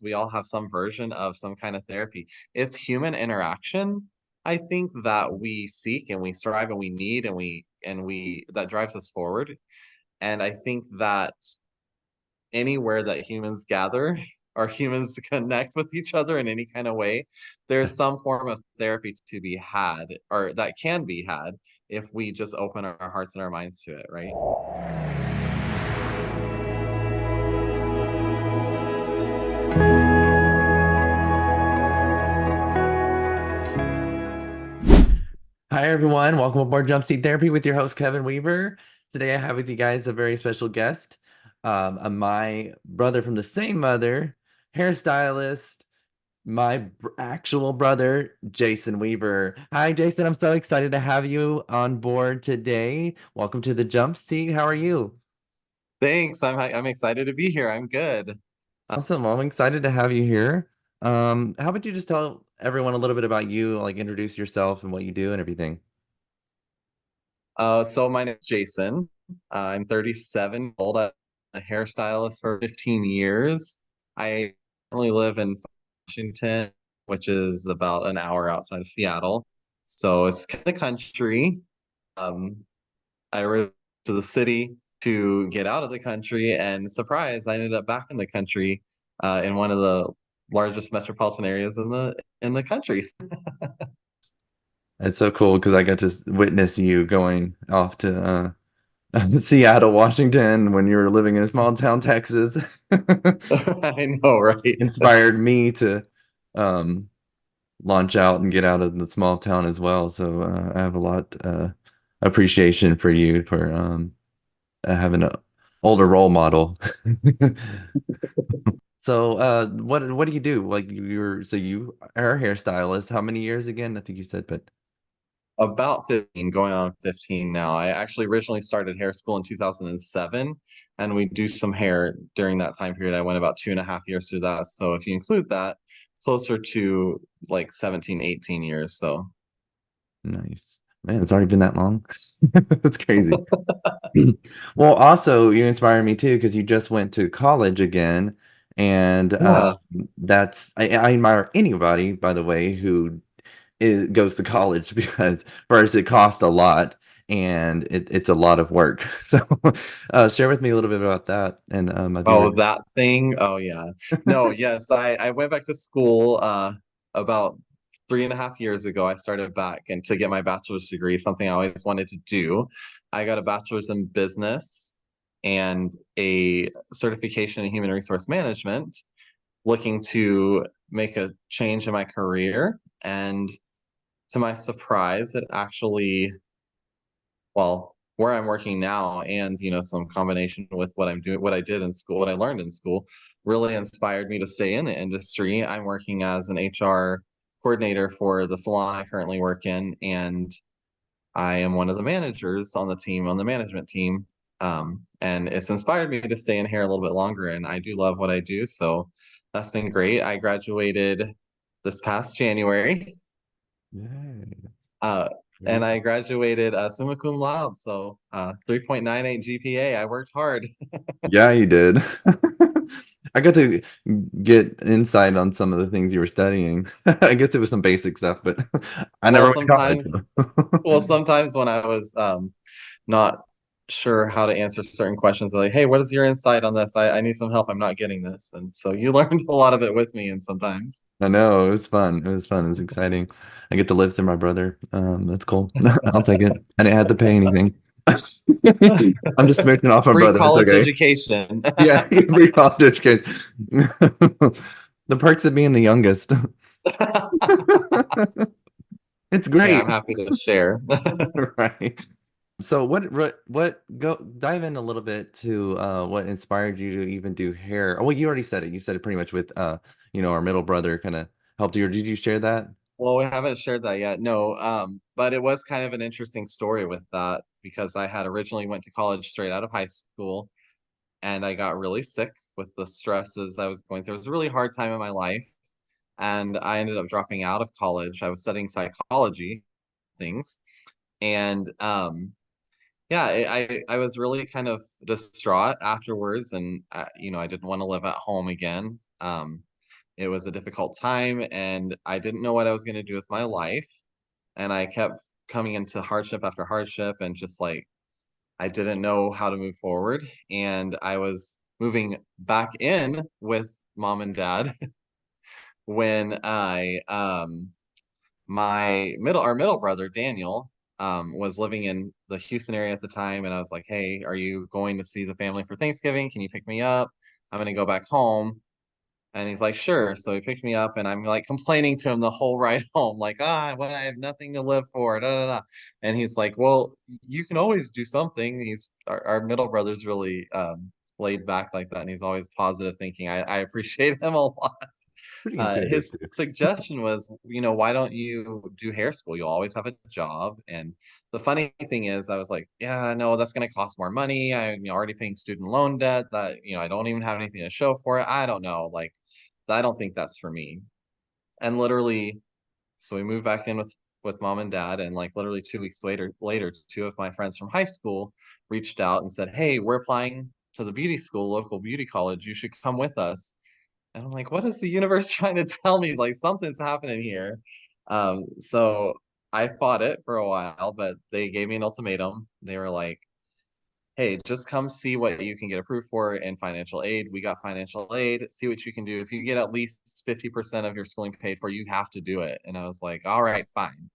we all have some version of some kind of therapy. It's human interaction, I think, that we seek and we strive and we need and we that drives us forward. And I think that anywhere that humans gather or humans connect with each other in any kind of way, there's some form of therapy to be had or that can be had if we just open our hearts and our minds to it, right? Hi, everyone. Welcome aboard Jump Seat Therapy with your host, Kevin Weaver. Today, I have with you guys a very special guest, my brother from the same mother, hairstylist, actual brother, Jason Weaver. Hi, Jason. I'm so excited to have you on board today. Welcome to the Jump Seat. How are you? Thanks. I'm excited to be here. I'm good. Awesome. Well, I'm excited to have you here. How about you just tell everyone a little bit about you, like introduce yourself and what you do and everything? So my name's Jason. I'm 37 old. I'm a hairstylist for 15 years. I currently live in Washington, which is about an hour outside of Seattle. So it's kind of country. Um, I moved to the city to get out of the country, and surprise, I ended up back in the country, in one of the largest metropolitan areas in the country. It's so cool because I got to witness you going off to Seattle, Washington when you were living in a small town, Texas. I know, right? Inspired me to um, launch out and get out of the small town as well. So I have a lot appreciation for you for having an older role model. So what do you do? Like you are a hairstylist. How many years again? I think you said, but About 15, going on 15 now. I actually originally started hair school in 2007, and we do some hair during that time period. I went about 2.5 years through that. So if you include that, closer to like 17, 18 years. So nice. Man, it's already been that long. That's crazy. Well, also you inspire me too because you just went to college again, and yeah. I admire anybody, by the way, who goes to college because first it costs a lot and it's a lot of work. So, share with me a little bit about that, and I'd be Oh, really that thing. Oh yeah. No, yes, I went back to school about 3.5 years ago. I started back and to get my bachelor's degree, something I always wanted to do. I got a bachelor's in business and a certification in human resource management, looking to make a change in my career. And to my surprise, it actually, well, where I'm working now and, some combination with what I'm doing, what I did in school, what I learned in school, really inspired me to stay in the industry. I'm working as an HR coordinator for the salon I currently work in, and I am one of the managers on the team, on the management team. And it's inspired me to stay in here a little bit longer, and I do love what I do. So that's been great. I graduated this past January, Yay. uh, Very and I cool. graduated summa cum laude. So 3.98 GPA. I worked hard. Yeah, you did. I got to get insight on some of the things you were studying. I guess it was some basic stuff, but I Well, never went to college. sometimes, well, sometimes when I was not sure how to answer certain questions, like, hey, what is your insight on this? I need some help. I'm not getting this. And so you learned a lot of it with me, and sometimes. I know it was fun. It was fun. It was exciting. I get to live through my brother. That's cool. I'll take it. I didn't have to pay anything. I'm just smooching off my Free brother. It's college okay. education. Yeah, free college kid. The perks of being the youngest. It's Hey, great. I'm happy to share. Right. So what go dive in a little bit to what inspired you to even do hair? Oh, well, you already said it. You said it pretty much with our middle brother kind of helped you. Or did you share that? Well, we haven't shared that yet. No, but it was kind of an interesting story with that because I had originally went to college straight out of high school, and I got really sick with the stresses I was going through. It was a really hard time in my life, and I ended up dropping out of college. I was studying psychology things, and yeah, I was really kind of distraught afterwards, and I didn't want to live at home again. it was a difficult time and I didn't know what I was going to do with my life. And I kept coming into hardship after hardship and just like I didn't know how to move forward. And I was moving back in with mom and dad when I my middle our middle brother Daniel was living in the Houston area at the time, and I was like, "Hey, are you going to see the family for Thanksgiving? Can you pick me up? I'm gonna go back home." And he's like, "Sure." So he picked me up, and I'm like complaining to him the whole ride home, like, what I have nothing to live for, da da da. And he's like, "Well, you can always do something." Our middle brother's really laid back like that, and he's always positive thinking. I appreciate him a lot. Pretty intuitive His too. suggestion was, why don't you do hair school? You'll always have a job. And the funny thing is, I was like, yeah, no, that's going to cost more money. I'm already paying student loan debt that, I don't even have anything to show for it. I don't know. Like, I don't think that's for me. And literally, so we moved back in with mom and dad, and like literally 2 weeks later, two of my friends from high school reached out and said, "Hey, we're applying to the beauty school, local beauty college. You should come with us." And I'm like, what is the universe trying to tell me? Like something's happening here. So I fought it for a while, but they gave me an ultimatum. They were like, hey, just come see what you can get approved for in financial aid. We got financial aid. See what you can do. If you get at least 50% of your schooling paid for, you have to do it. And I was like, all right, fine.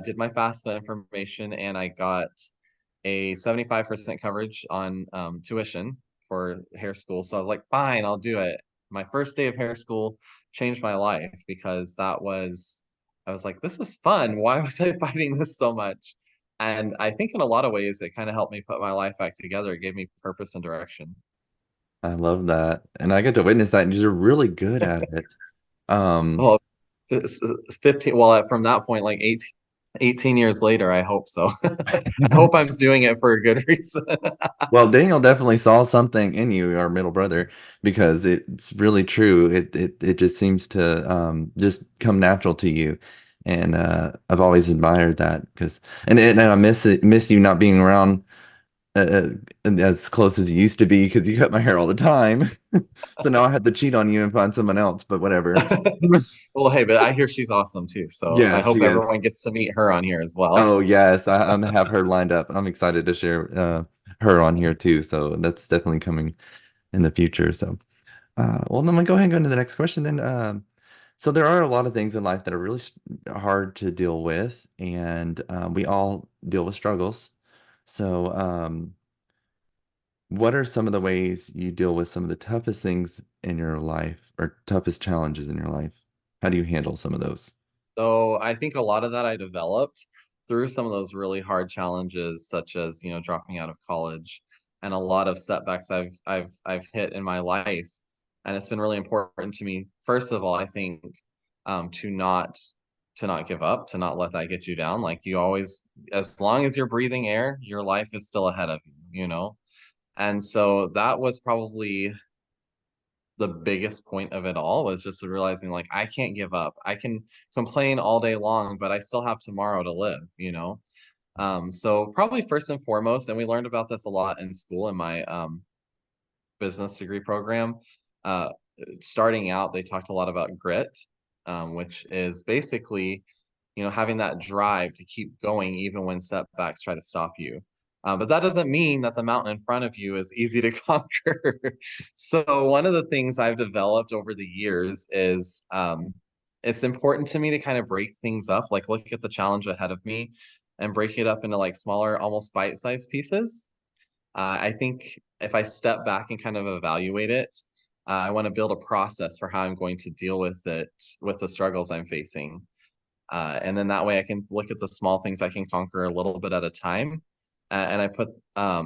Did my FAFSA information and I got a 75% coverage on tuition for hair school. So I was like, fine, I'll do it. My first day of hair school changed my life because I was like, this is fun. Why was I fighting this so much? And I think in a lot of ways, it kind of helped me put my life back together. It gave me purpose and direction. I love that. And I get to witness that, and you're really good at it. Um, Well, it's 15, well, from that point, like 18 years later, I hope so. I hope I'm doing it for a good reason. well, Daniel definitely saw something in you, our middle brother, because it's really true. It just seems to just come natural to you. And I've always admired that because and I miss you not being around as close as you used to be because you cut my hair all the time. So now I have to cheat on you and find someone else, but whatever. Well, hey, but I hear she's awesome too. So I Yeah, hope she is. everyone gets to meet her on here as well. Oh yes, I'm have her lined up. I'm excited to share her on here too. So that's definitely coming in the future. So well, I'm gonna go ahead and go into the next question. Then, so there are a lot of things in life that are really hard to deal with, and we all deal with struggles. So, what are some of the ways you deal with some of the toughest things in your life or toughest challenges in your life? How do you handle some of those? So I think a lot of that I developed through some of those really hard challenges, such as, dropping out of college and a lot of setbacks I've hit in my life. And it's been really important to me, first of all, I think, to not give up, to not let that get you down. Like you always, as long as you're breathing air, your life is still ahead of you. And so that was probably the biggest point of it all was just realizing like I can't give up. I can complain all day long, but I still have tomorrow to live. So probably first and foremost, and we learned about this a lot in school in my business degree program. Uh, Starting out, they talked a lot about grit, which is basically, having that drive to keep going even when setbacks try to stop you. But that doesn't mean that the mountain in front of you is easy to conquer. So one of the things I've developed over the years is it's important to me to kind of break things up, like look at the challenge ahead of me and break it up into like smaller, almost bite-sized pieces. I think if I step back and kind of evaluate it, I want to build a process for how I'm going to deal with it, with the struggles I'm facing. And then that way I can look at the small things I can conquer a little bit at a time. And I put, I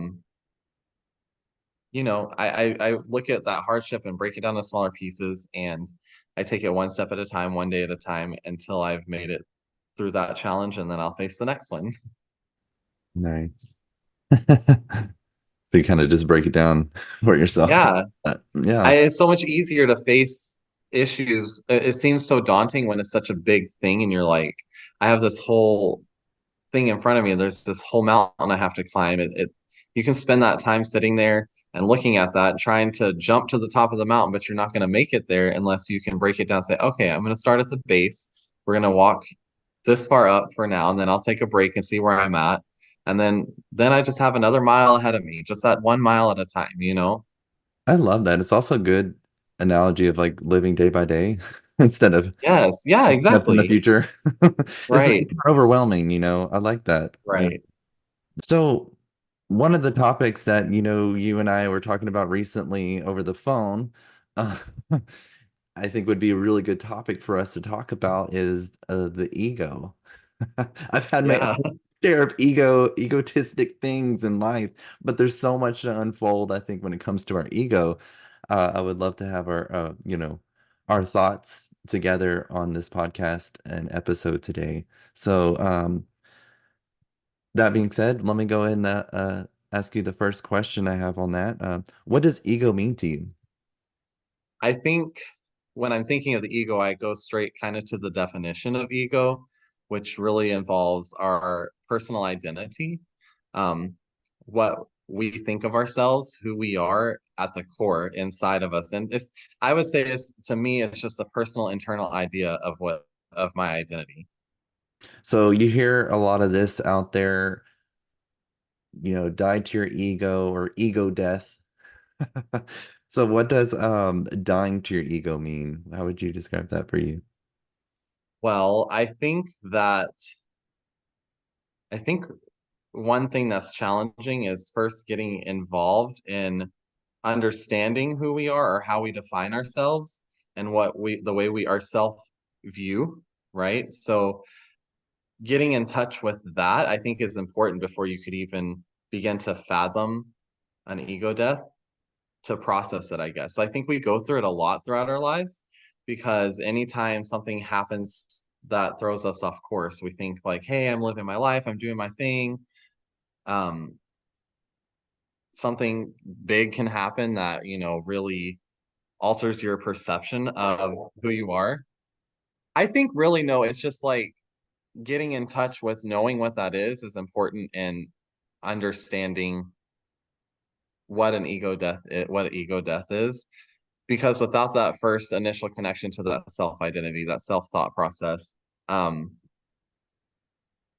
look at that hardship and break it down to smaller pieces. And I take it one step at a time, one day at a time until I've made it through that challenge. And then I'll face the next one. Nice. So you kind of just break it down for yourself. Yeah. Yeah. It's so much easier to face issues. It seems so daunting when it's such a big thing, and you're like, I have this whole thing in front of me. There's this whole mountain I have to climb. It you can spend that time sitting there and looking at that, trying to jump to the top of the mountain, but you're not going to make it there unless you can break it down and say, okay, I'm going to start at the base. We're going to walk this far up for now, and then I'll take a break and see where I'm at. And then I just have another mile ahead of me, just that 1 mile at a time, you know? I love that. It's also a good analogy of like living day by day instead of Yes, yeah, up in the exactly. future. Right, It's more overwhelming, you know. I like that. right. So one of the topics that, you and I were talking about recently over the phone, uh, I think would be a really good topic for us to talk about is the ego. I've had my Yeah. own share of egotistic things in life, but there's so much to unfold, I think, when it comes to our ego. I would love to have our thoughts together on this podcast and episode today. So, that being said, let me go ahead and ask you the first question I have on that. What does ego mean to you? I think when I'm thinking of the ego, I go straight kind of to the definition of ego, which really involves our personal identity, um, what we think of ourselves, who we are at the core inside of us. And I would say it's, to me, it's just a personal internal idea of my identity. So you hear a lot of this out there, die to your ego or ego death. So what does dying to your ego mean? How would you describe that for you? Well, I think one thing that's challenging is first getting involved in understanding who we are or how we define ourselves and the way we ourself view, right? So getting in touch with that, I think, is important before you could even begin to fathom an ego death, to process it, I guess. I think we go through it a lot throughout our lives because anytime something happens that throws us off course, we think like, hey, I'm living my life, I'm doing my thing. Um, Something big can happen that, really alters your perception of who you are. I think really no, it's just like getting in touch with knowing what that is important in understanding what ego death is. Because without that first initial connection to that self identity, that self thought process, um,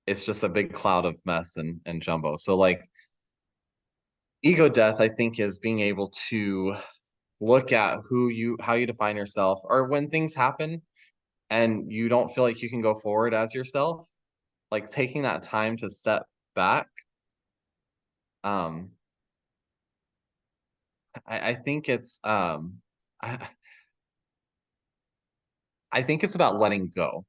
it's just a big cloud of mess and jumbo. So like ego death, I think, is being able to look at how you define yourself, or when things happen and you don't feel like you can go forward as yourself, like taking that time to step back. um I think it's I, I think it's about letting go,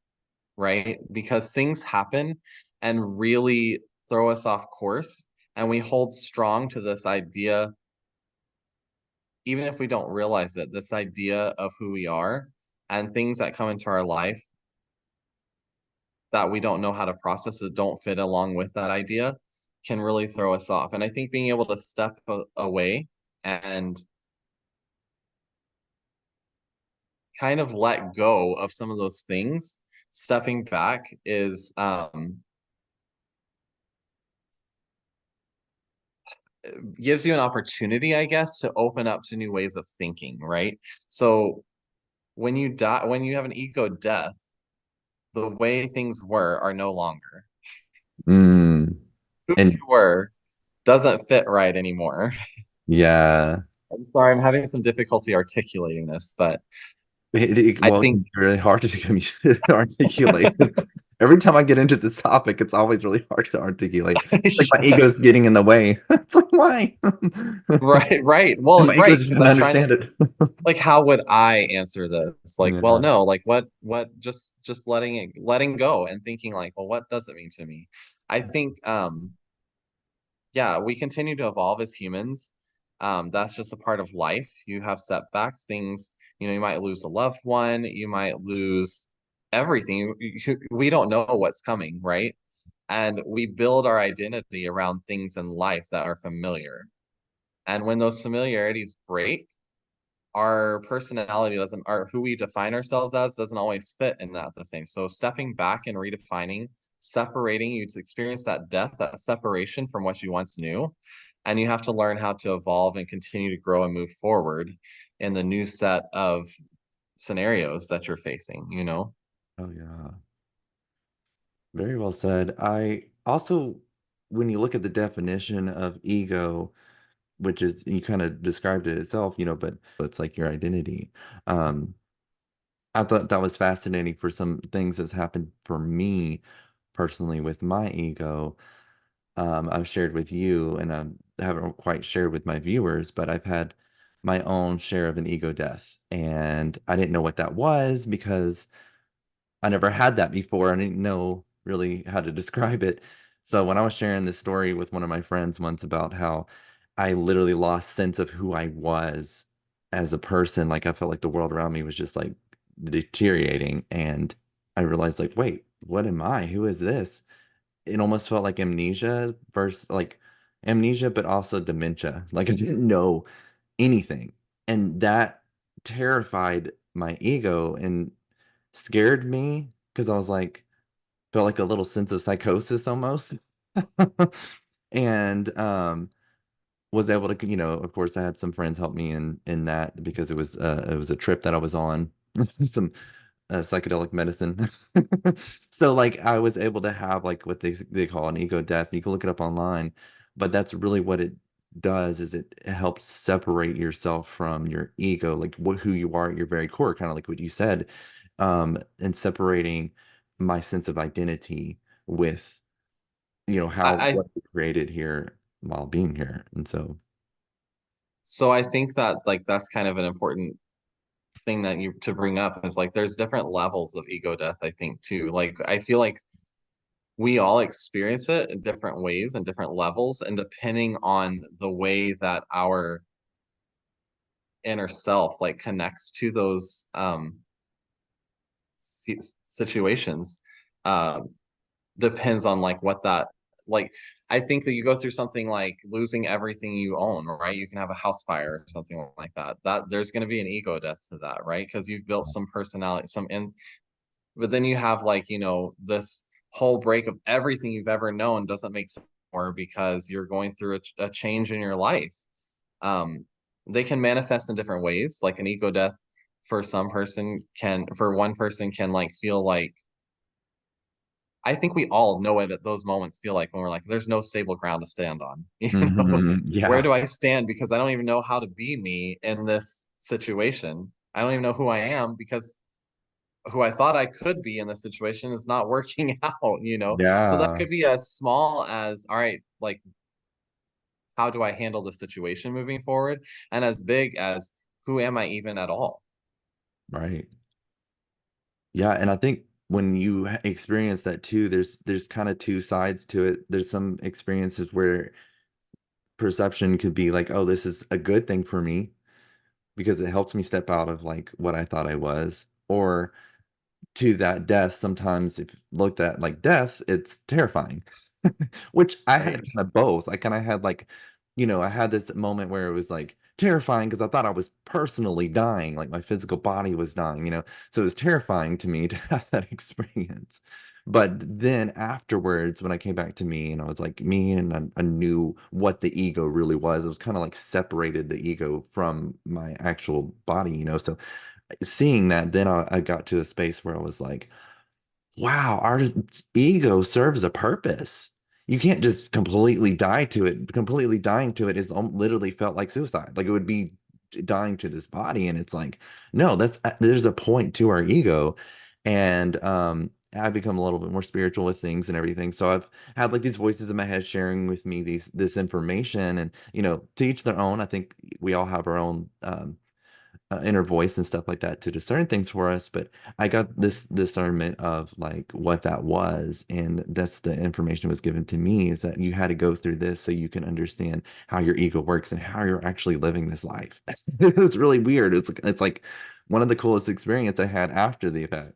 right? Because things happen and really throw us off course, and we hold strong to this idea, even if we don't realize it, this idea of who we are, and things that come into our life that we don't know how to process or don't fit along with that idea can really throw us off. And I think being able to step away and kind of let go of some of those things, stepping back is gives you an opportunity, I guess, to open up to new ways of thinking, right? So when you have an ego death, the way things were are no longer. Mm. Who And you were doesn't fit right anymore. yeah, I'm sorry, I'm having some difficulty articulating this, but I well, think it's really hard to articulate. Every time I get into this topic, it's always really hard to articulate. Like my ego's yes. getting in the way. It's like, why? Right, right. And Well, my right, ego's just because trying to I'm trying to, understand it. like, how would I answer this? Like, well, Yeah. no, like just letting go and thinking like, well, what does it mean to me? I think yeah, we continue to evolve as humans. That's just a part of life. You have setbacks, things, you might lose a loved one, you might lose everything. We don't know what's coming, right? And we build our identity around things in life that are familiar. And when those familiarities break, our personality doesn't, or who we define ourselves as doesn't always fit in that the same. So stepping back and redefining, separating you to experience that death, that separation from what you once knew, and you have to learn how to evolve and continue to grow and move forward in the new set of scenarios that you're facing, you know? Oh yeah. Very well said. I also, when you look at the definition of ego, which is you kind of described it itself, but it's like your identity. Um, I thought that was fascinating for some things that's happened for me personally with my ego. I've shared with you, and I haven't quite shared with my viewers, but I've had my own share of an ego death, and I didn't know what that was because I never had that before. I didn't know really how to describe it. So when I was sharing this story with one of my friends once about how I literally lost sense of who I was as a person, like I felt like the world around me was just like deteriorating. And I realized like, wait, what am I? Who is this? It almost felt like amnesia versus like amnesia, but also dementia. Like I didn't know anything. And that terrified my ego and scared me because I was like, felt like a little sense of psychosis almost. And was able to, of course I had some friends help me in that because it was a trip that I was on, some psychedelic medicine. So like I was able to have like what they call an ego death. You can look it up online, but that's really what it does is it helps separate yourself from your ego, like who you are at your very core, kind of like what you said, and separating my sense of identity with, how I what we created here while being here. And so, so I think that like that's kind of an important thing that you to bring up is like there's different levels of ego death, I think too. Like I feel like we all experience it in different ways and different levels, and depending on the way that our inner self like connects to those situations, um depends on like what that like I think that you go through something like losing everything you own, right? You can have a house fire or something like that. That there's going to be an ego death to that, right? Because you've built some personality, some in, but then you have like, this whole break of everything you've ever known doesn't make sense anymore because you're going through a change in your life. Um, they can manifest in different ways. Like an ego death for one person can like feel like I think we all know what those moments feel like when we're like, there's no stable ground to stand on. Where yeah, do I stand? Because I don't even know how to be me in this situation. I don't even know who I am because who I thought I could be in this situation is not working out. So that yeah, could be as small as, all right, like, how do I handle the situation moving forward? And as big as, who am I even at all? right. Yeah, and I think when you experience that too, there's kind of two sides to it. There's some experiences where perception could be like, oh, this is a good thing for me because it helps me step out of like what I thought I was. Or to that death, sometimes if looked at like death, it's terrifying. Which I had Right. kind of both. I kind of had like, I had this moment where it was like terrifying because I thought I was personally dying, like my physical body was dying. So it was terrifying to me to have that experience. But then afterwards, when I came back to me and I was like me and I knew what the ego really was, it was kind of like separated the ego from my actual body. So seeing that, then I got to a space where I was like, wow, our ego serves a purpose. You can't just completely die to it. Completely dying to it is literally felt like suicide. Like it would be dying to this body. And it's like, no, there's a point to our ego. And I've become a little bit more spiritual with things and everything. So I've had like these voices in my head sharing with me this information and, to each their own. I think we all have our own inner voice and stuff like that to discern things for us. But I got this discernment of like what that was, and that's the information was given to me is that you had to go through this so you can understand how your ego works and how you're actually living this life. It's really weird. It's like one of the coolest experience I had after the event.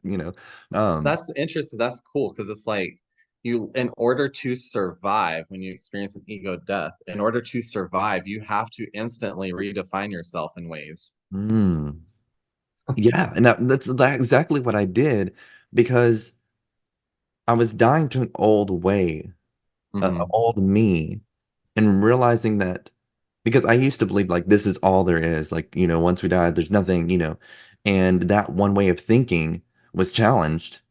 Um, That's interesting. That's cool because it's like in order to survive when you experience an ego death, in order to survive, you have to instantly redefine yourself in ways. mm, yeah, and that's exactly what I did because I was dying to an old way, an Hmm. old me and realizing that because I used to believe like this is all there is, like, once we die, there's nothing, and that one way of thinking was challenged,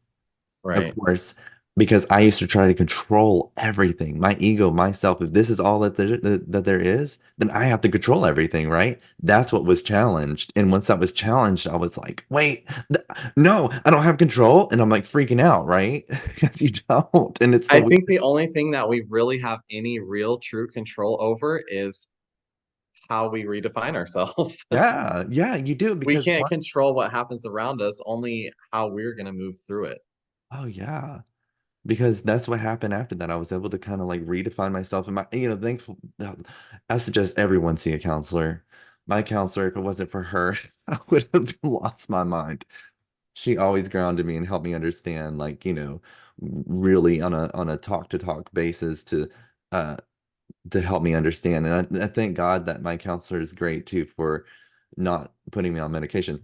of Right. course, because I used to try to control everything, my ego, myself. If this is all that there is, then I have to control everything, right? That's what was challenged. And once that was challenged, I was like, wait, no, I don't have control. And I'm like freaking out, right? Because you don't. And it's the I think the weirdest. only thing that we really have any real true control over is how we redefine ourselves. Yeah, yeah, you do We because can't one, control what happens around us, only how we're going to move through it. oh yeah. Because that's what happened after that. I was able to kind of like redefine myself and thankful. I suggest everyone see a counselor. My counselor, if it wasn't for her, I would have lost my mind. She always grounded me and helped me understand, like, really on a talk to talk basis uh to help me understand. And I thank God that my counselor is great too for not putting me on medication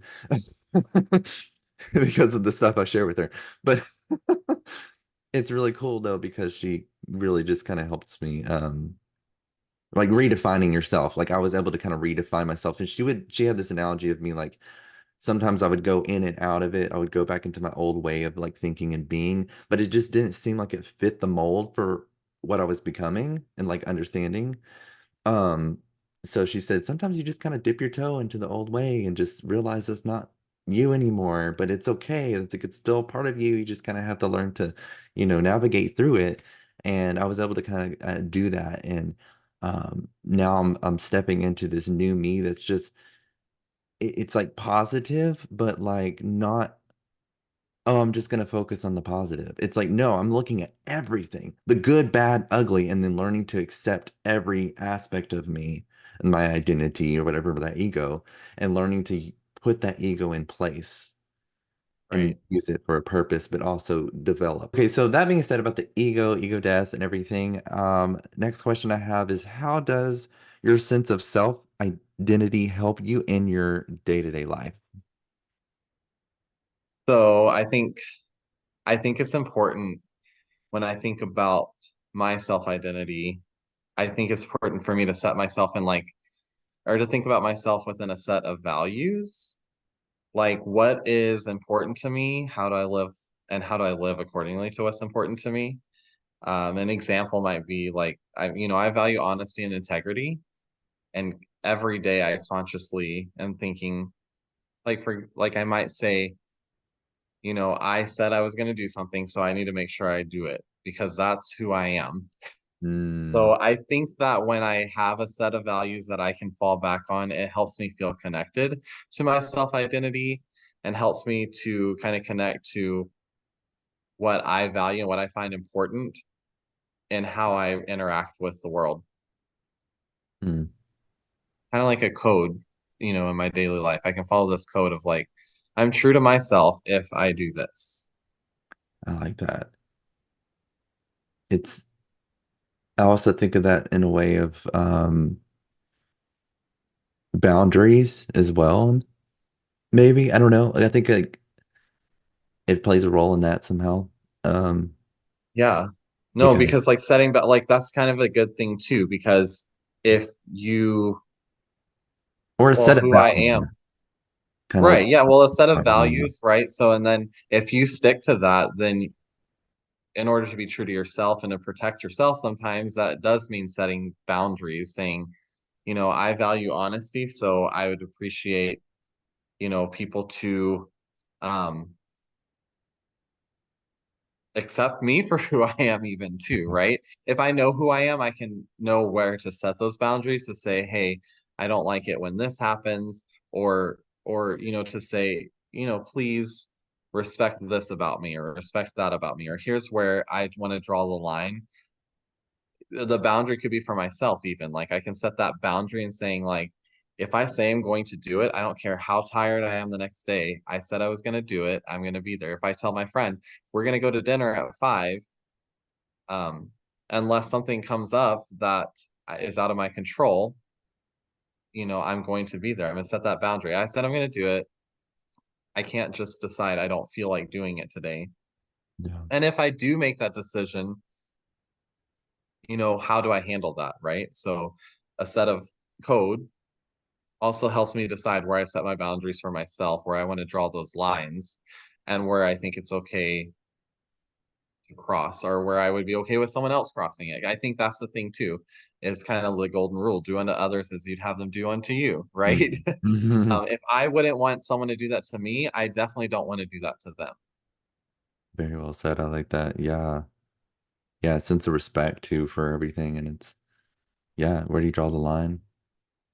because of the stuff I share with her. But it's really cool though because she really just kind of helps me like redefining yourself. Like I was able to kind of redefine myself. And she had this analogy of me like sometimes I would go in and out of it. I would go back into my old way of like thinking and being, but it just didn't seem like it fit the mold for what I was becoming and like understanding. Um, so she said, sometimes you just kind of dip your toe into the old way and just realize it's not you anymore, but it's okay. It's like it's still part of you. You just kind of have to learn to, navigate through it. And I was able to kind of do that. And now I'm stepping into this new me that's just it's like positive, but like not, oh, I'm just gonna focus on the positive. It's like, no, I'm looking at everything, the good, bad, ugly, and then learning to accept every aspect of me and my identity or whatever, that ego, and learning to put that ego in place and Right. use it for a purpose, but also develop. Okay, so that being said about the ego death and everything, next question I have is how does your sense of self identity help you in your day-to-day life? So I think it's important when I think about my self-identity. I think it's important for me to set myself in like or to think about myself within a set of values. Like what is important to me? How do I live and how do I live accordingly to what's important to me? An example might be like I value honesty and integrity, and every day I consciously am thinking like I might say, I said I was going to do something, so I need to make sure I do it because that's who I am. Hmm. So I think that when I have a set of values that I can fall back on, it helps me feel connected to my self-identity and helps me to kind of connect to what I value and what I find important and how I interact with the world. Hmm. Kind of like a code, in my daily life. I can follow this code of like, I'm true to myself if I do this. I like that. It's, I also think of that in a way of boundaries as well. Maybe, I don't know. I think like it plays a role in that somehow. Um, Yeah. No, because because like setting, but like that's kind of a good thing too, because if you, or a well, set of who I values, am, kind of like right. Yeah. Well, a set of talking about that. values, right? So, and then if you stick to that, then in order to be true to yourself and to protect yourself, sometimes that does mean setting boundaries, saying, I value honesty, so I would appreciate, people to, um, accept me for who I am even too, right? If I know who I am, I can know where to set those boundaries to say, hey, I don't like it when this happens, or to say, please respect this about me or respect that about me, or here's where I want to draw the line. The boundary could be for myself even. Like I can set that boundary and saying like if I say I'm going to do it, I don't care how tired I am the next day. I said I was going to do it. I'm going to be there. If I tell my friend we're going to go to dinner at 5, um, unless something comes up that is out of my control, I'm going to be there. I'm going to set that boundary. I said I'm going to do it. I can't just decide I don't feel like doing it today. Yeah. And if I do make that decision, how do I handle that, right? So a set of code also helps me decide where I set my boundaries for myself, where I want to draw those lines, and where I think it's okay to cross, or where I would be okay with someone else crossing it. I think that's the thing too, is kind of the golden rule: do unto others as you'd have them do unto you, right? Mhm. If I wouldn't want someone to do that to me, I definitely don't want to do that to them. Very well said. I like that. Yeah. Yeah, sense of respect too for everything. And it's, yeah, where do you draw the line?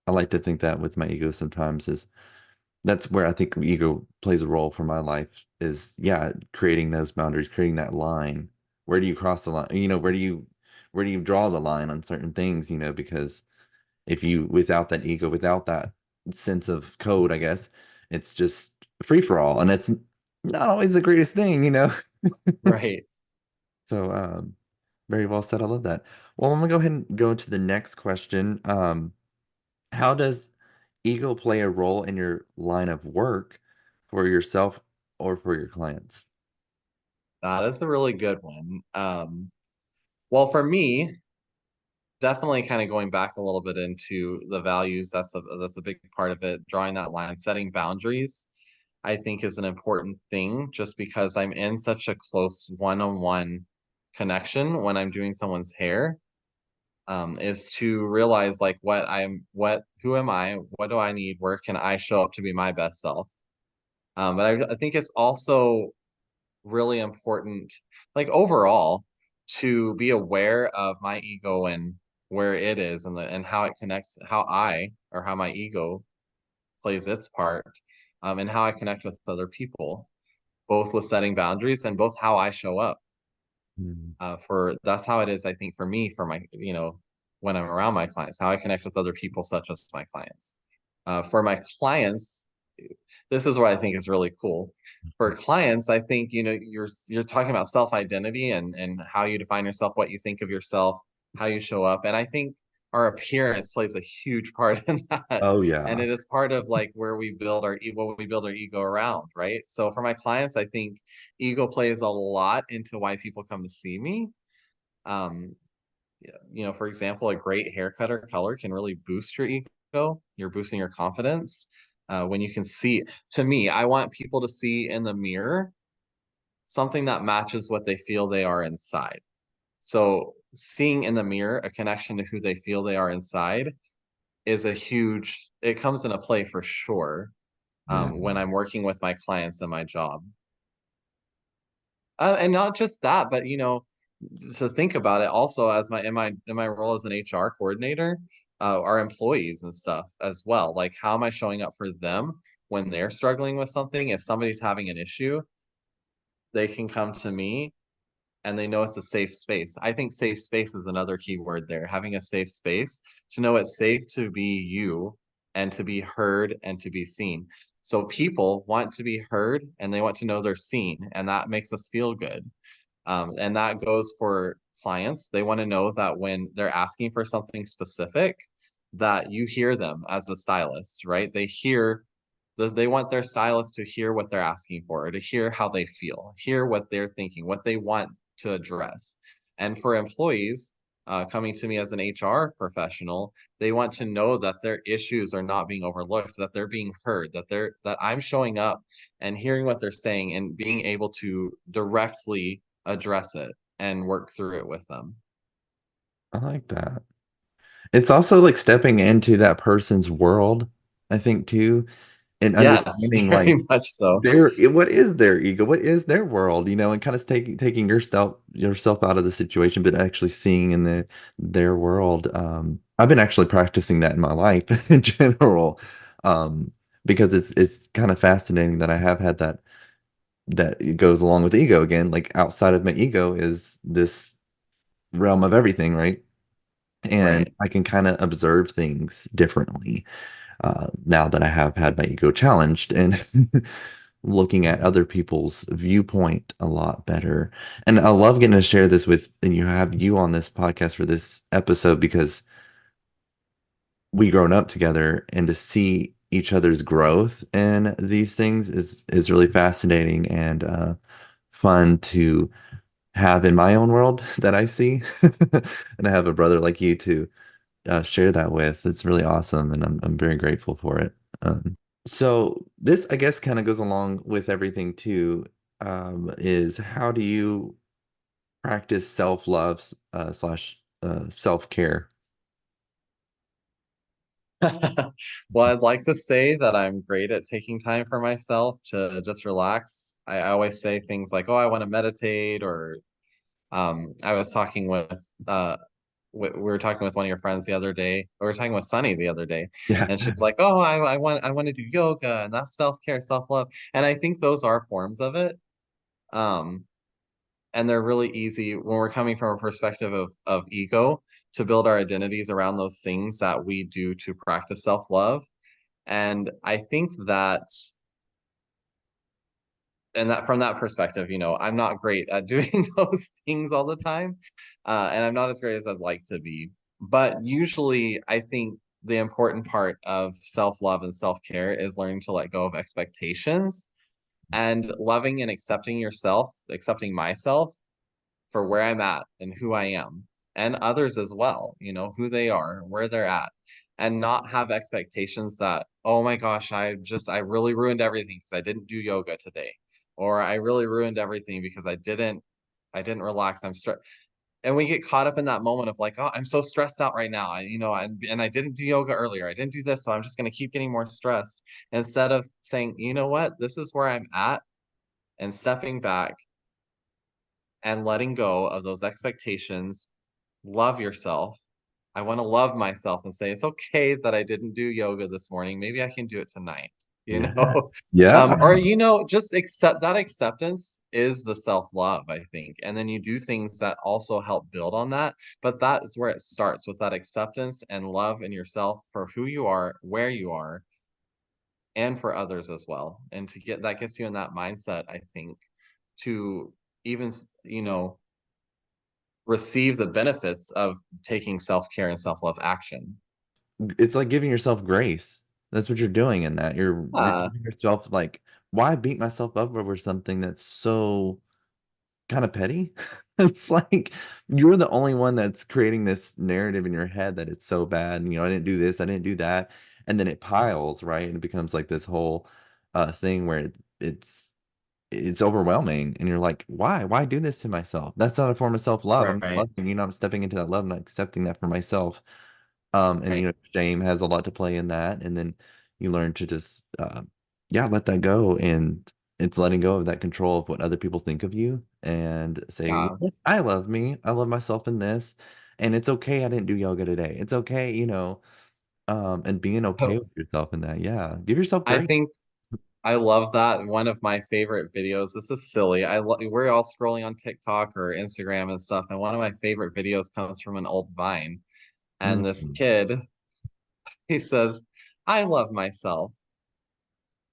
I like to think that with my ego sometimes is that's where I think ego plays a role for my life is, yeah, creating those boundaries, creating that line. Where do you cross the line? Where do you draw the line on certain things, because if you, without that ego, without that sense of code, I guess, it's just free for all. And it's not always the greatest thing. Right. So, very well said. I love that. Well, I'm gonna go ahead and go to the next question. How does ego play a role in your line of work for yourself or for your clients? That's a really good one. Well, for me, definitely kind of going back a little bit into the values. That's a big part of it. Drawing that line, setting boundaries, I think is an important thing just because I'm in such a close one-on-one connection when I'm doing someone's hair. Is to realize like who am I? What do I need? Where can I show up to be my best self? But I think it's also really important, like overall, to be aware of my ego and where it is and how it connects, how my ego plays its part, and how I connect with other people, both with setting boundaries and both how I show up. Mm. For That's how it is, I think, for me, when I'm around my clients, how I connect with other people, such as my clients. For my clients, this is what I think is really cool. For clients, I think, you're talking about self-identity and how you define yourself, what you think of yourself, how you show up. And I think our appearance plays a huge part in that. Oh And yeah. it is part of like where we build what we build our ego around, right? So for my clients, I think ego plays a lot into why people come to see me. Um, for example, a great haircut or color can really boost your ego. You're boosting your confidence. When you can see, to me, I want people to see in the mirror something that matches what they feel they are inside. So seeing in the mirror a connection to who they feel they are inside is it comes into play for sure, Yeah. when I'm working with my clients in my job. And not just that, but to think about it also as my role as an HR coordinator, our employees and stuff as well. Like, how am I showing up for them when they're struggling with something? If somebody's having an issue, they can come to me and they know it's a safe space. I think safe space is another key word there. Having a safe space to know it's safe to be you and to be heard and to be seen. So people want to be heard and they want to know they're seen, and that makes us feel good. And that goes for clients. They want to know that when they're asking for something specific, that you hear them as a stylist, right? They want their stylist to hear what they're asking for, or to hear how they feel, hear what they're thinking, what they want to address. And for employees, coming to me as an HR professional, they want to know that their issues are not being overlooked, that they're being heard, that I'm showing up and hearing what they're saying and being able to directly address it and work through it with them. I like that. It's also like stepping into that person's world, I think too, and Yes, understanding very like much so. what is their ego, what is their world, and kind of taking yourself out of the situation, but actually seeing in their world. I've been actually practicing that in my life in general, um, because it's kind of fascinating that I have had that it goes along with ego again. Like outside of my ego is this realm of everything, right? And Right. I can kind of observe things differently now that I have had my ego challenged and looking at other people's viewpoint a lot better. And I love getting to share this with, and you have you on this podcast for this episode because we grown up together and to see each other's growth in these things is really fascinating and fun to have in my own world that I see. And I have a brother like you to share that with. It's really awesome, and I'm very grateful for it. So this, I guess, kind of goes along with everything too. Is how do you practice self-love slash self-care? Well, I'd like to say that I'm great at taking time for myself to just relax. I always say things like, "Oh, I want to meditate," or I was talking with we were talking with one of your friends the other day. We were talking with Sunny the other day, Yeah. and she's like, "Oh, I want to do yoga, and that's self-care, self-love." And I think those are forms of it. Um, and they're really easy when we're coming from a perspective of ego to build our identities around those things that we do to practice self-love. And I think that, and that from that perspective, I'm not great at doing those things all the time. And I'm not as great as I'd like to be. But usually, I think the important part of self-love and self-care is learning to let go of expectations and loving and accepting yourself, accepting myself for where I'm at and who I am, and others as well, who they are, where they're at, and not have expectations that, oh my gosh, I really ruined everything because I didn't do yoga today, or I really ruined everything because I didn't relax. I'm stressed. And we get caught up in that moment of like, oh, I'm so stressed out right now. And I didn't do yoga earlier. I didn't do this, so I'm just going to keep getting more stressed instead of saying, you know what, this is where I'm at, and stepping back and letting go of those expectations. Love yourself. I want to love myself and say, it's okay that I didn't do yoga this morning. Maybe I can do it tonight, you Yeah. know? Yeah. Or, just accept that. Acceptance is the self-love, I think. And then you do things that also help build on that. But that is where it starts, with that acceptance and love in yourself for who you are, where you are, and for others as well. And to get that gets you in that mindset, I think, to even, receive the benefits of taking self-care and self-love action. It's like giving yourself grace. That's what you're doing in that. You're Uh, giving yourself like, why beat myself up over something that's so kind of petty? It's like you're the only one that's creating this narrative in your head that it's so bad. And, I didn't do this, I didn't do that. And then it piles, right? And it becomes like this whole thing where it's overwhelming. And you're like, why? Why do this to myself? That's not a form of self-love. I'm not right, loving, I'm stepping into that love, I'm not accepting that for myself. And right. shame has a lot to play in that. And then you learn to just yeah, let that go. And it's letting go of that control of what other people think of you and say, Yeah. I love me. I love myself in this. And it's okay I didn't do yoga today. It's okay, and being okay So with yourself in that. Yeah. Give yourself I grace. think I love that. One of my favorite videos. This is silly. We're all scrolling on TikTok or Instagram and stuff, and one of my favorite videos comes from an old Vine. And this Mhm. kid, he says, "I love myself.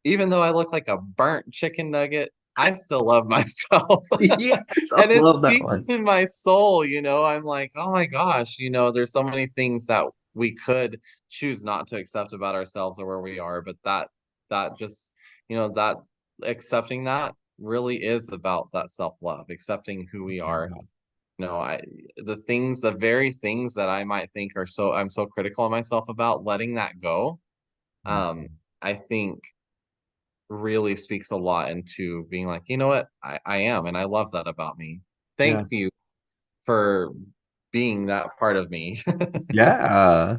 Even though I look like a burnt chicken nugget, I still love myself." Yes, I And it love that speaks one. to my soul. I'm like, oh my gosh, there's so many things that we could choose not to accept about ourselves or where we are, but that just, that accepting that really is about that self-love, accepting who we Yeah. are. I the very things that I might think I'm so critical of myself about, letting that go. Um, I think really speaks a lot into being like, you know what, I am, and I love that about me. Yeah. Thank you for being that part of me. Yeah.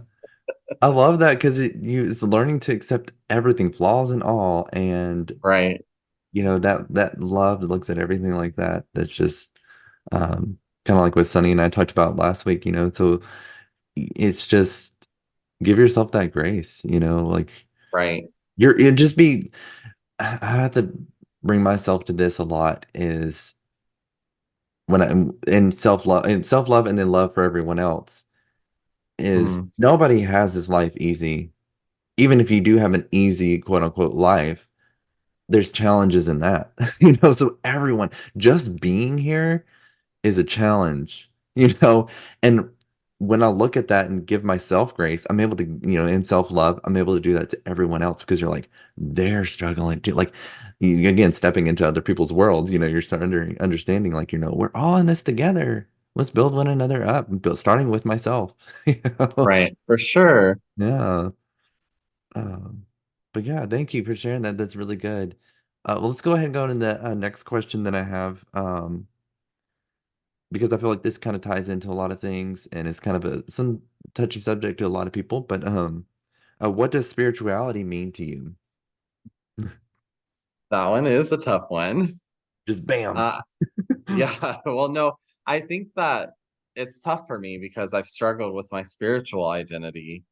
I love that because it's learning to accept everything, flaws and all, and Right. that love that looks at everything like that. That's just kind of like what Sunny and I talked about last week. So it's just give yourself that grace. Like Right. it just be. I have to bring myself to this a lot is when I'm in self love, and then love for everyone else is Mm. nobody has this life easy. Even if you do have an easy quote unquote life, there's challenges in that. So everyone just being here is a challenge, and when I look at that and give myself grace, I'm able to, in self-love, I'm able to do that to everyone else because you're like, they're struggling too. Like, again, stepping into other people's worlds, you're starting understanding like, we're all in this together. Let's build one another up, starting with myself. You know? Right, for sure. Yeah. Um, but yeah, thank you for sharing that. That's really good. Well, let's go ahead and go into the next question that I have, because I feel like this kind of ties into a lot of things and it's kind of some touchy subject to a lot of people. But what does spirituality mean to you? That one is a tough one. Just bam. Uh, yeah, well, no, I think that it's tough for me because I've struggled with my spiritual identity,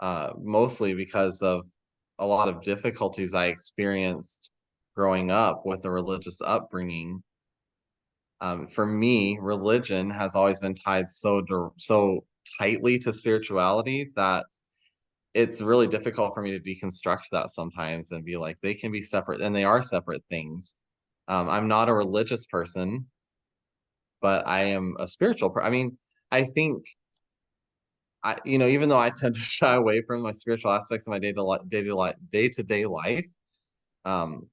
mostly because of a lot of difficulties I experienced growing up with a religious upbringing. For me, religion has always been tied so tightly to spirituality that it's really difficult for me to deconstruct that sometimes and be like, they can be separate, and they are separate things. I'm not a religious person, but I am a I mean, I think even though I tend to shy away from my spiritual aspects of my day-to-day life, um,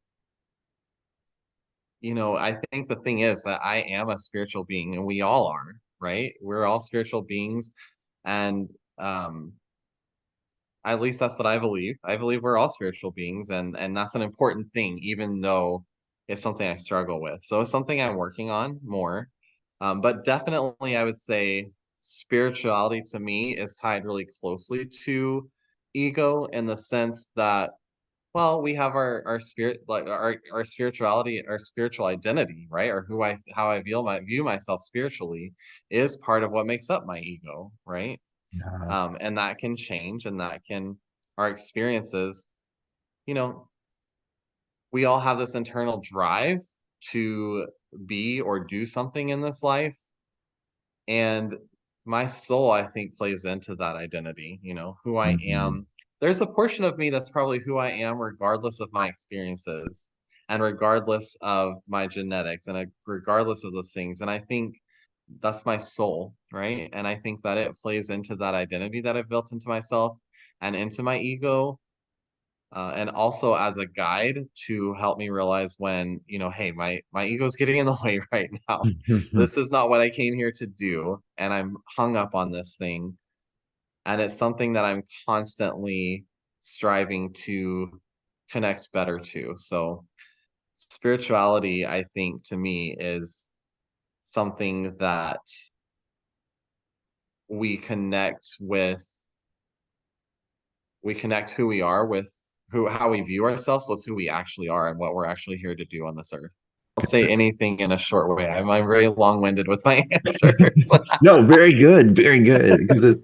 I think the thing is that I am a spiritual being, and we all are, right? We're all spiritual beings, and at least that's what I believe. I believe we're all spiritual beings, and that's an important thing, even though it's something I struggle with. So it's something I'm working on more. But definitely, I would say spirituality to me is tied really closely to ego in the sense that, well, we have our spirit, like our spirituality, our spiritual identity, right? Or how I view myself spiritually is part of what makes up my ego, right? Yeah. And that can change, and that can our experiences, you know we all have this internal drive to be or do something in this life, and my soul, I think, plays into that identity, who I Mhm. am. There's a portion of me that's probably who I am regardless of my experiences and regardless of my genetics and regardless of those things, and I think that's my soul, right? And I think that it plays into that identity that I've built into myself and into my ego, and also as a guide to help me realize when, hey, my ego's getting in the way right now. This is not what I came here to do, and I'm hung up on this thing, and it's something that I'm constantly striving to connect better to. So spirituality, I think, to me is something that we connect with we connect who we are with who how we view ourselves with who we actually are and what we're actually here to do on this earth. I'll say anything in a short way. I'm very long-winded with my answers. No, very good, very good. Because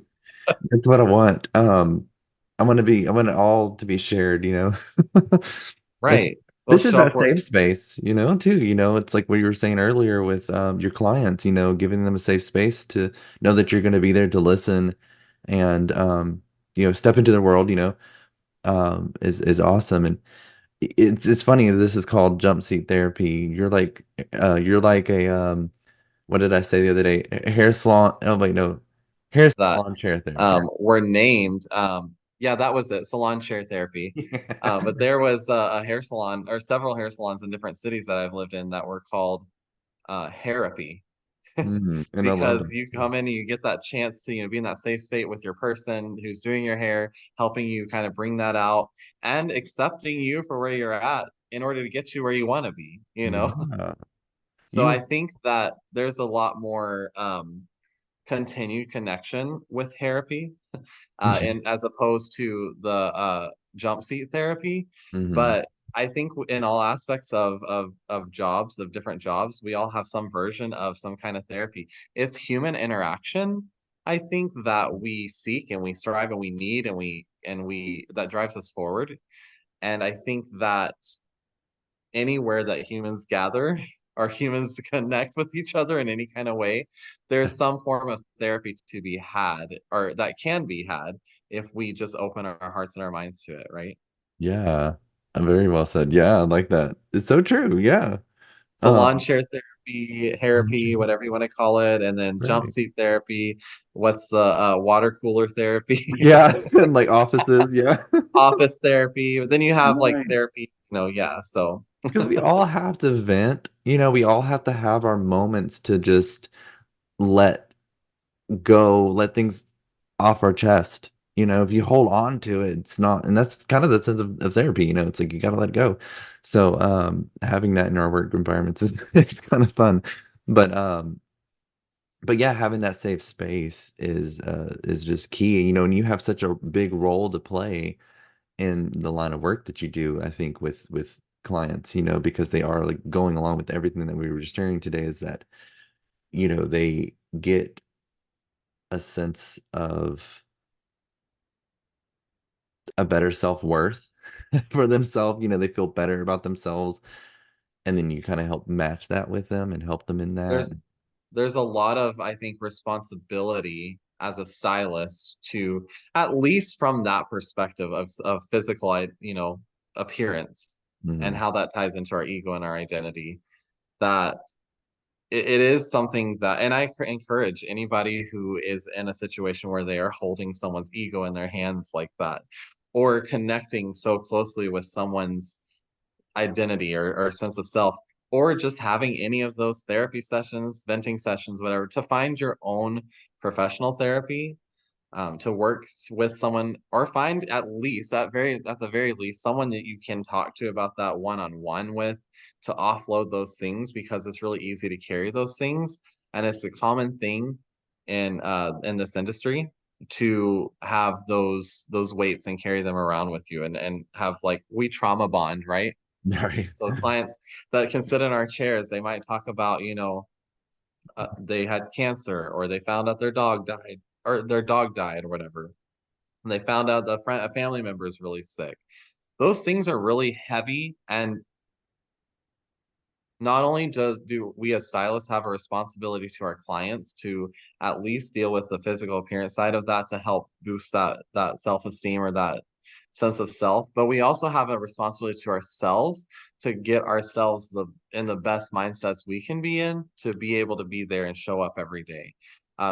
that's what I want. I want it all to be shared, It's Right. this Let's is show up that where safe space, too. It's like what you were saying earlier with your clients, giving them a safe space to know that you're going to be there to listen and step into the world, is awesome. And it's funny, this is called jump seat therapy. You're like a what did I say the other day? Hair salon. Oh wait, no. Hair that salon chair therapy. were named. Yeah, that was it. Salon chair therapy. But there was a hair salon or several hair salons in different cities that I've lived in that were called therapy. And I love Because it. you come in and you get that chance to be in that safe state with your person who's doing your hair, helping you kind of bring that out and accepting you for where you're at in order to get you where you want to be. Yeah. So I You think that there's a lot more continued connection with therapy, and as opposed to the jump seat therapy. hmm But I think in all aspects of jobs, of different jobs, we all have some version of some kind of therapy. It's human interaction, I think, that we seek and we strive and we need and we that drives us forward. And I think that anywhere that humans gather or humans connect with each other in any kind of way, there's some form of therapy to be had or that can be had if we just open our hearts and our minds to it, right? Yeah. Very well said. Yeah, I like that. It's so true. Yeah. So lawn Um, chair therapy, whatever you want to call it, and then jump right. seat therapy. What's the water cooler therapy? Yeah. And like offices. Yeah. Office therapy. But then you have like Right. therapy, yeah. So Because we all have to vent, we all have to have our moments to just let go, let things off our chest. If you hold on to it, it's not, and that's kind of the sense of therapy, it's like you gotta let go. So having that in our work environments is it's kind of fun. But yeah, having that safe space is just key. And you have such a big role to play in the line of work that you do, I think, with clients, because they are like going along with everything that we were just sharing today, is that, they get a sense of a better self-worth for themselves. They feel better about themselves. And then you kind of help match that with them and help them in that. there's there's a lot of, I think, responsibility as a stylist to, at least from that perspective of physical, appearance, and Mhm. how that ties into our ego and our identity. That it is something that, and I encourage anybody who is in a situation where they are holding someone's ego in their hands like that, or connecting so closely with someone's identity or sense of self, or just having any of those therapy sessions, venting sessions, whatever, to find your own professional therapy, to work with someone, or find at the very least someone that you can talk to about that one-on-one with, to offload those things, because it's really easy to carry those things, and it's a common thing in this industry to have those weights and carry them around with you, and have, like, we trauma bond, right? Right. So clients that can sit in our chairs, they might talk about, they had cancer, or they found out their dog died, or whatever. And they found out a family member is really sick. Those things are really heavy, and not only do we as stylists have a responsibility to our clients to at least deal with the physical appearance side of that, to help boost that self-esteem or that sense of self, but we also have a responsibility to ourselves to get ourselves in the best mindsets we can be in, to be able to be there and show up every day.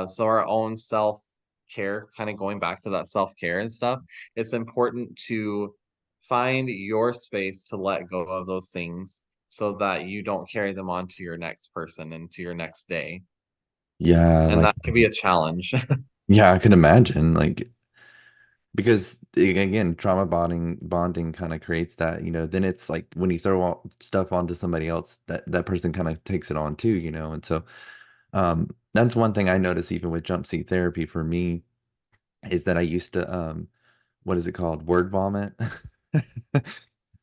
So our own self care, kind of going back to that self care and stuff, it's important to find your space to let go of those things, so that you don't carry them on to your next person and to your next day. Yeah, And like, that can be a challenge. yeah, I can imagine, like, because again, trauma bonding kind of creates that, then it's like when you throw stuff onto somebody else, that person kind of takes it on too, and so that's one thing I notice even with jump seat therapy for me, is that I used to what is it called? Word vomit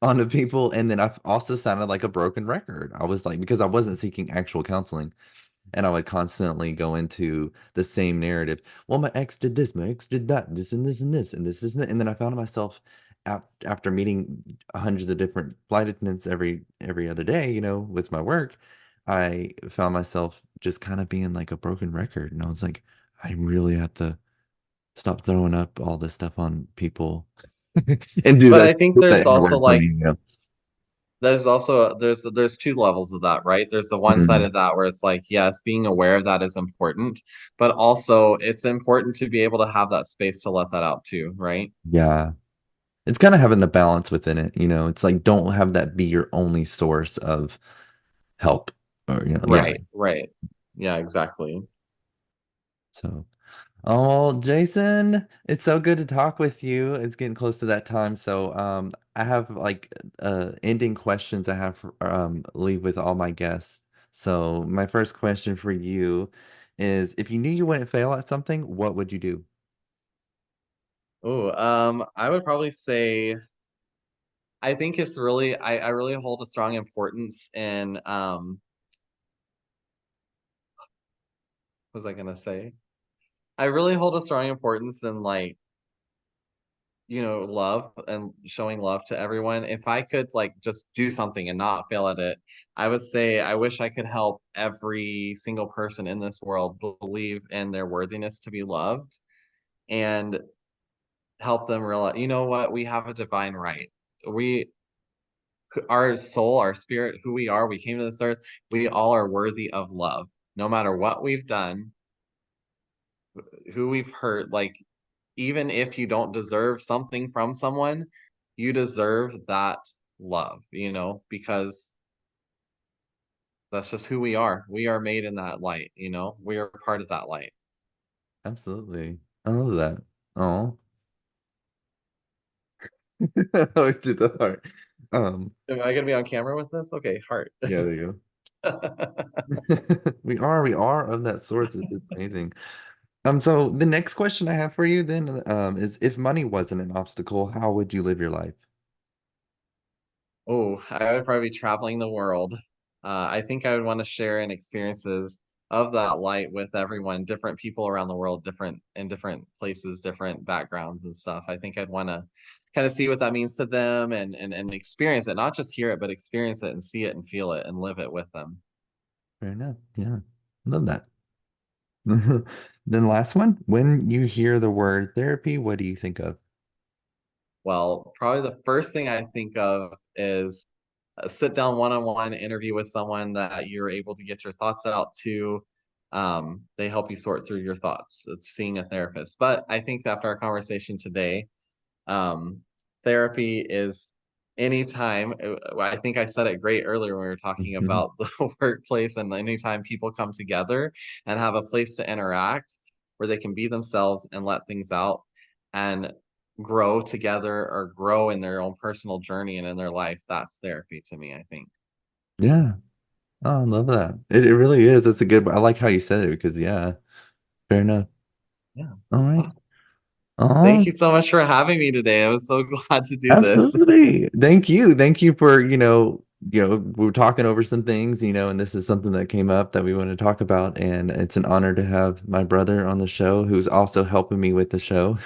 onto people. And then I also sounded like a broken record. I was like, because I wasn't seeking actual counseling. And I would constantly go into the same narrative. Well, my ex did this, my ex did that, this and this and this, and this isn't it. And then I found myself after meeting hundreds of different flight attendants every other day, with my work, I found myself just kind of being like a broken record. And I was like, I really have to stop throwing up all this stuff on people and do But this I think that there's inner also work for like, me. Yeah. there's two levels of that, right? There's the one side Mhm. of that where it's like, yes, being aware of that is important, but also it's important to be able to have that space to let that out too, right? Yeah. It's kind of having the balance within it. It's like don't have that be your only source of help or, yeah. Right, right. Yeah, exactly. So, oh, Jason, it's so good to talk with you. It's getting close to that time. So, I have like ending questions I have leave with all my guests. So, my first question for you is if you knew you wouldn't fail at something, what would you do? Oh, I would probably say, I think it's really, I really hold a strong importance in, what was I gonna say? I really hold a strong importance in, like, love and showing love to everyone. If I could, like, just do something and not fail at it, I would say I wish I could help every single person in this world believe in their worthiness to be loved, and help them realize, you know what, we have a divine right. We, our soul, our spirit, who we are, we came to this earth, we all are worthy of love. No matter what we've done, who we've hurt, like, even if you don't deserve something from someone, you deserve that love, because that's just who we are. We are made in that light, we are part of that light. Absolutely. I love that. Oh, to the heart. Um, Am I gonna be on camera with this? Okay, heart. yeah, there you go. We are of that sort. This is amazing. So the next question I have for you then, is if money wasn't an obstacle, how would you live your life? Oh, I would probably be traveling the world. I think I would want to share in experiences of that light with everyone, different people around the world, different in different places, different backgrounds and stuff. I think I'd want to kind of see what that means to them and experience it, not just hear it, but experience it and see it and feel it and live it with them. Fair enough. Yeah. Love that. Then last one, when you hear the word therapy, what do you think of? Well, probably the first thing I think of is a sit down one-on-one interview with someone that you're able to get your thoughts out to. They help you sort through your thoughts. It's seeing a therapist. But I think after our conversation today, um, therapy is anytime. I think I said it great earlier when we were talking Mhm. about the workplace and anytime people come together and have a place to interact where they can be themselves and let things out and grow together or grow in their own personal journey and in their life. That's therapy to me, I think. Yeah. Oh, I love that. It really is. That's a good, I like how you said it because yeah, fair enough. Yeah. All right. Awesome. Thank Oh, you so much for having me today. I was so glad to do this. absolutely. Thank you. Thank you for, we were talking over some things, and this is something that came up that we want to talk about. And it's an honor to have my brother on the show who's also helping me with the show.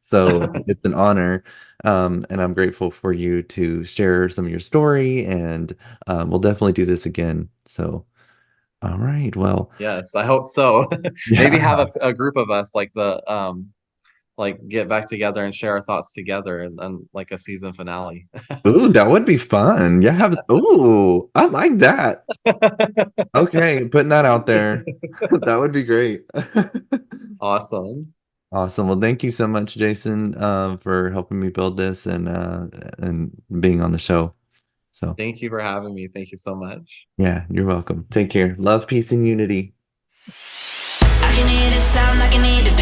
So it's an honor. And I'm grateful for you to share some of your story, and we'll definitely do this again. So, all right. Well, Yes, I hope so. Maybe have yeah. a group of us like get back together and share our thoughts together and like a season finale. Ooh, that would be fun. Yeah. Ooh, I like that. Okay, putting that out there. That would be great. Awesome. Awesome. Well, thank you so much, Jason, for helping me build this and being on the show. So, Thank you for having me. Thank you so much. yeah, you're welcome. Take care. Love, peace, and unity. I can hear the sound, I can hear the